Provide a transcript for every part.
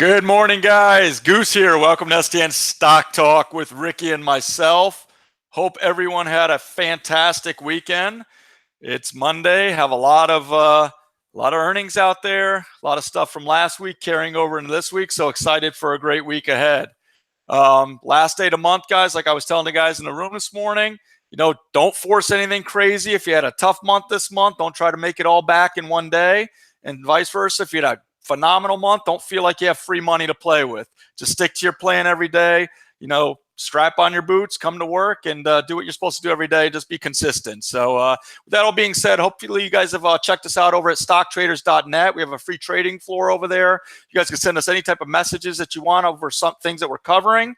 Good morning, guys. Goose here. Welcome to STN Stock Talk with Ricky and myself. Hope everyone had a fantastic weekend. It's Monday. Have a lot of earnings out there. A lot of stuff from last week carrying over into this week. So excited for a great week ahead. Last day of the month, guys. Like I was telling the guys in the room this morning, don't force anything crazy. If you had a tough month this month, don't try to make it all back in one day, and vice versa. If you had a phenomenal month, don't feel like you have free money to play with. Just stick to your plan every day. Strap on your boots, come to work, and do what you're supposed to do every day. Just be consistent. So with that all being said, hopefully you guys have checked us out over at stocktraders.net. We have a free trading floor over there. You guys can send us any type of messages that you want over some things that we're covering.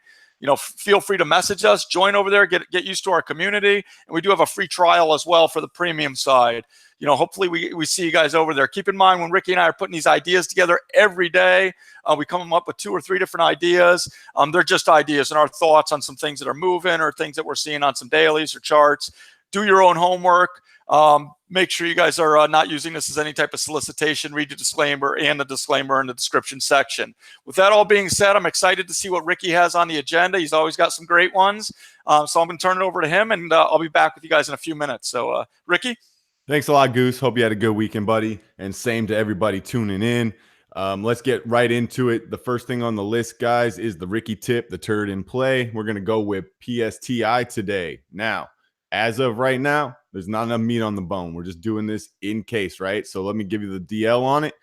Feel free to message us, join over there, get used to our community. And we do have a free trial as well for the premium side. Hopefully we see you guys over there. Keep in mind, when Ricky and I are putting these ideas together every day, we come up with 2 or 3 different ideas. They're just ideas and our thoughts on some things that are moving or things that we're seeing on some dailies or charts. Do your own homework. Make sure you guys are not using this as any type of solicitation. Read the disclaimer and the disclaimer in the description section. With that all being said, I'm excited to see what Ricky has on the agenda. He's always got some great ones. So I'm going to turn it over to him, and I'll be back with you guys in a few minutes. So, Ricky? Thanks a lot, Goose. Hope you had a good weekend, buddy. And same to everybody tuning in. Let's get right into it. The first thing on the list, guys, is the Ricky tip, the turd in play. We're going to go with PSTI today. Now, as of right now, there's not enough meat on the bone. We're just doing this in case, right? So let me give you the DL on it.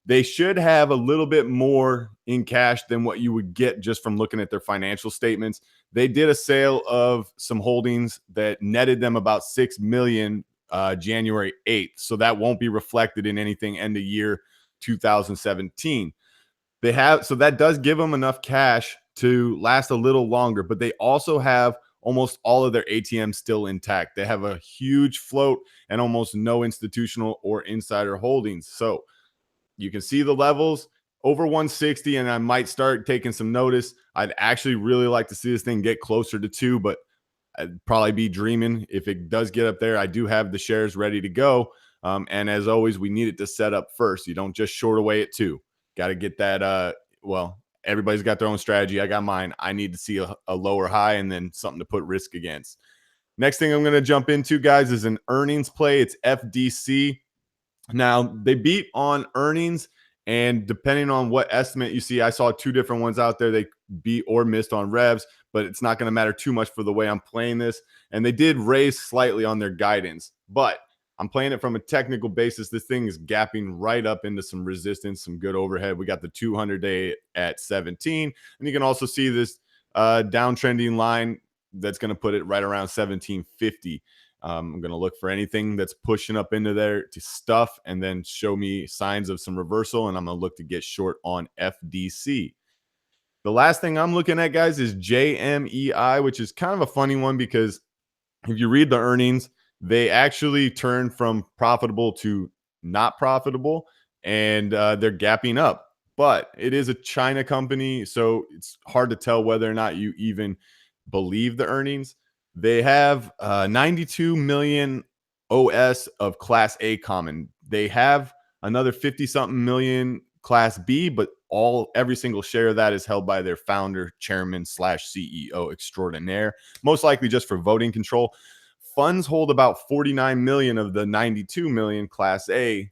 They should have a little bit more in cash than what you would get just from looking at their financial statements. They did a sale of some holdings that netted them about $6 million January 8th. So that won't be reflected in anything end of year 2017. So that does give them enough cash to last a little longer, but they also have almost all of their ATMs still intact. They have a huge float and almost no institutional or insider holdings. So you can see the levels over 160, and I might start taking some notice. I'd actually really like to see this thing get closer to 2, but I'd probably be dreaming if it does get up there. I do have the shares ready to go. And as always, we need it to set up first. You don't just short away at 2. Got to get that. Everybody's got their own strategy. I got mine. I need to see a lower high and then something to put risk against. Next thing I'm going to jump into, guys, is an earnings play. It's FDC. Now, they beat on earnings, and depending on what estimate you see, I saw 2 different ones out there. They beat or missed on revs, but it's not going to matter too much for the way I'm playing this. And they did raise slightly on their guidance, but I'm playing it from a technical basis. This thing is gapping right up into some resistance, some good overhead. We got the 200-day at 17, and you can also see this downtrending line that's going to put it right around 1750. I'm going to look for anything that's pushing up into there to stuff and then show me signs of some reversal, and I'm going to look to get short on FDC. The last thing I'm looking at, guys, is JMEI, which is kind of a funny one because if you read the earnings, they actually turned from profitable to not profitable, and they're gapping up. But it is a China company, so it's hard to tell whether or not you even believe the earnings. They have 92 million OS of Class A common. They have another 50-something million Class B, but every single share of that is held by their founder, chairman / CEO extraordinaire, most likely just for voting control. Funds hold about 49 million of the 92 million Class A.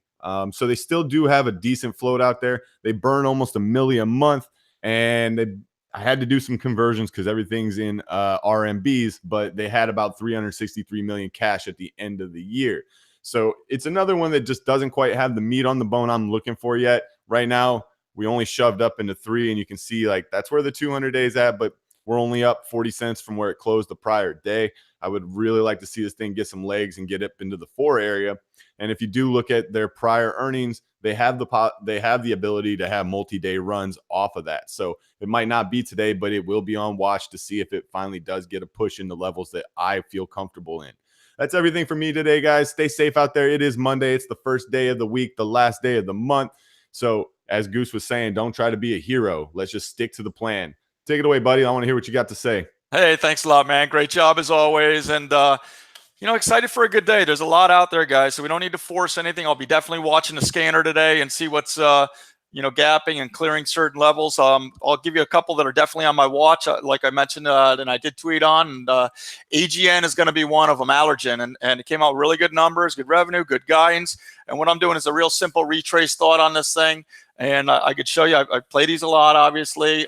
So they still do have a decent float out there. They burn almost $1 million a month, and I had to do some conversions because everything's in RMBs, but they had about 363 million cash at the end of the year. So it's another one that just doesn't quite have the meat on the bone I'm looking for yet. Right now, we only shoved up into 3, and you can see like that's where the 200 days at, but we're only up 40 cents from where it closed the prior day. I would really like to see this thing get some legs and get up into the 4 area. And if you do look at their prior earnings, they have the ability to have multi-day runs off of that. So it might not be today, but it will be on watch to see if it finally does get a push into levels that I feel comfortable in. That's everything for me today, guys. Stay safe out there. It is Monday. It's the first day of the week, the last day of the month. So as Goose was saying, don't try to be a hero. Let's just stick to the plan. Take it away, buddy. I want to hear what you got to say. Hey, thanks a lot, man. Great job as always. And, excited for a good day. There's a lot out there, guys, so we don't need to force anything. I'll be definitely watching the scanner today and see what's gapping and clearing certain levels. I'll give you a couple that are definitely on my watch, like I mentioned, and I did tweet on. And AGN is going to be one of them, allergen, and it came out really good numbers, good revenue, good guidance. And what I'm doing is a real simple retrace thought on this thing. And I could show you, I play these a lot, obviously.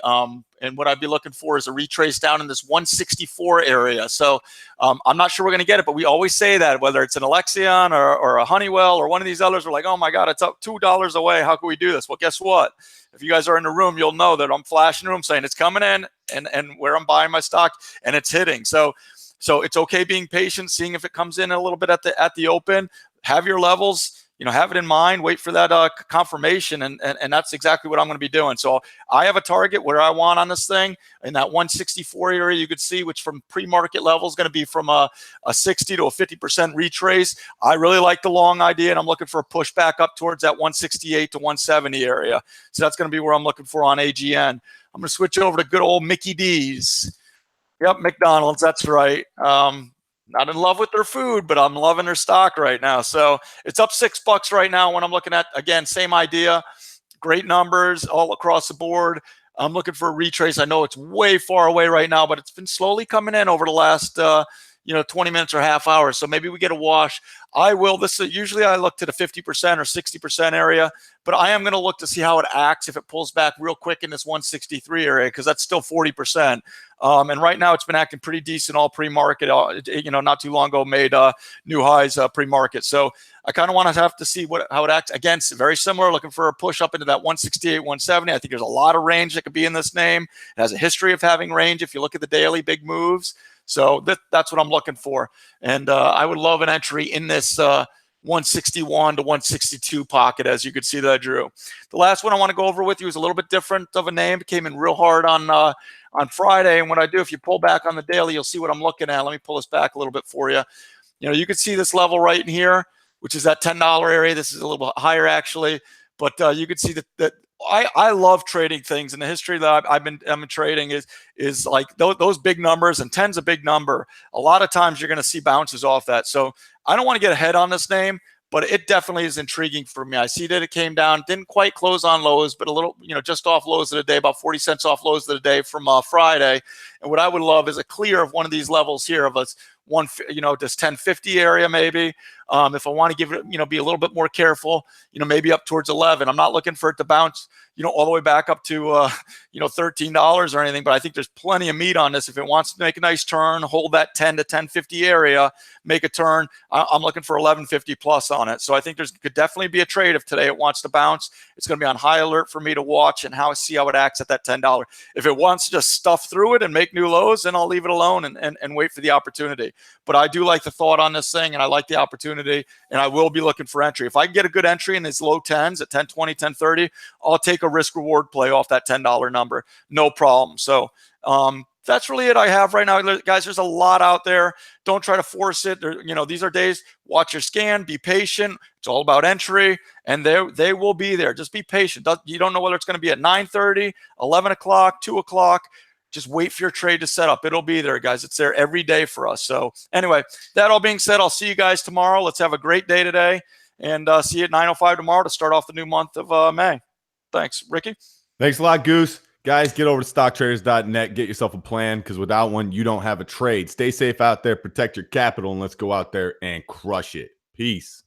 And what I'd be looking for is a retrace down in this 164 area. So I'm not sure we're going to get it, but we always say that, whether it's an Alexion or a Honeywell or one of these others, we're like, oh my God, it's up $2 away. How can we do this? Well, guess what? If you guys are in the room, you'll know that I'm flashing the room saying it's coming in and where I'm buying my stock, and it's hitting. So it's okay being patient, seeing if it comes in a little bit at the open. Have your levels. Have it in mind, wait for that confirmation, and that's exactly what I'm going to be doing. So I have a target where I want on this thing in that 164 area. You could see, which from pre-market level is going to be from a 60 to a 50% retrace. I really like the long idea, and I'm looking for a push back up towards that 168 to 170 area. So that's going to be where I'm looking for on AGN. I'm going to switch over to good old Mickey D's. Yep, McDonald's, that's right. Not in love with their food, but I'm loving their stock right now. So it's up $6 right now when I'm looking at, again, same idea, great numbers all across the board. I'm looking for a retrace. I know it's way far away right now, but it's been slowly coming in over the last 20 minutes or half hour. So maybe we get a wash. Usually I look to the 50% or 60% area, but I am going to look to see how it acts if it pulls back real quick in this 163 area, because that's still 40%. And right now it's been acting pretty decent all pre-market. Not too long ago made new highs pre-market. So I kind of want to have to see how it acts. Again, it's very similar, looking for a push up into that 168, 170. I think there's a lot of range that could be in this name. It has a history of having range if you look at the daily big moves. So that's what I'm looking for. And I would love an entry in this 161 to 162 pocket, as you could see that I drew. The last one I want to go over with you is a little bit different of a name. It came in real hard on Friday. And what I do, if you pull back on the daily, you'll see what I'm looking at. Let me pull this back a little bit for you. You can see this level right in here, which is that $10 area. This is a little bit higher, actually. But you can see that I love trading things, and the history that I've been trading is like those big numbers, and 10's a big number. A lot of times you're going to see bounces off that. So I don't want to get ahead on this name, but it definitely is intriguing for me. I see that it came down, didn't quite close on lows, but a little, just off lows of the day, about 40 cents off lows of the day from Friday. And what I would love is a clear of one of these levels here of us. This 1050 area maybe. If I want to give it, be a little bit more careful, maybe up towards 11. I'm not looking for it to bounce, all the way back up to, $13 or anything, but I think there's plenty of meat on this. If it wants to make a nice turn, hold that 10 to 1050 area, make a turn. I'm looking for 1150 plus on it. So I think could definitely be a trade if today it wants to bounce. It's going to be on high alert for me to watch and see how it acts at that $10. If it wants to just stuff through it and make new lows, then I'll leave it alone and wait for the opportunity. But I do like the thought on this thing, and I like the opportunity, and I will be looking for entry. If I can get a good entry in these low 10s at 1020, 1030, I'll take a risk reward play off that $10 number. No problem. So that's really it I have right now. Guys, there's a lot out there. Don't try to force it. These are days. Watch your scan. Be patient. It's all about entry, and they will be there. Just be patient. You don't know whether it's going to be at 9:30, 11 o'clock, 2 o'clock. Just wait for your trade to set up. It'll be there, guys. It's there every day for us. So anyway, that all being said, I'll see you guys tomorrow. Let's have a great day today, and see you at 9:05 tomorrow to start off the new month of May. Thanks, Ricky. Thanks a lot, Goose. Guys, get over to stocktraders.net. Get yourself a plan, because without one, you don't have a trade. Stay safe out there. Protect your capital, and let's go out there and crush it. Peace.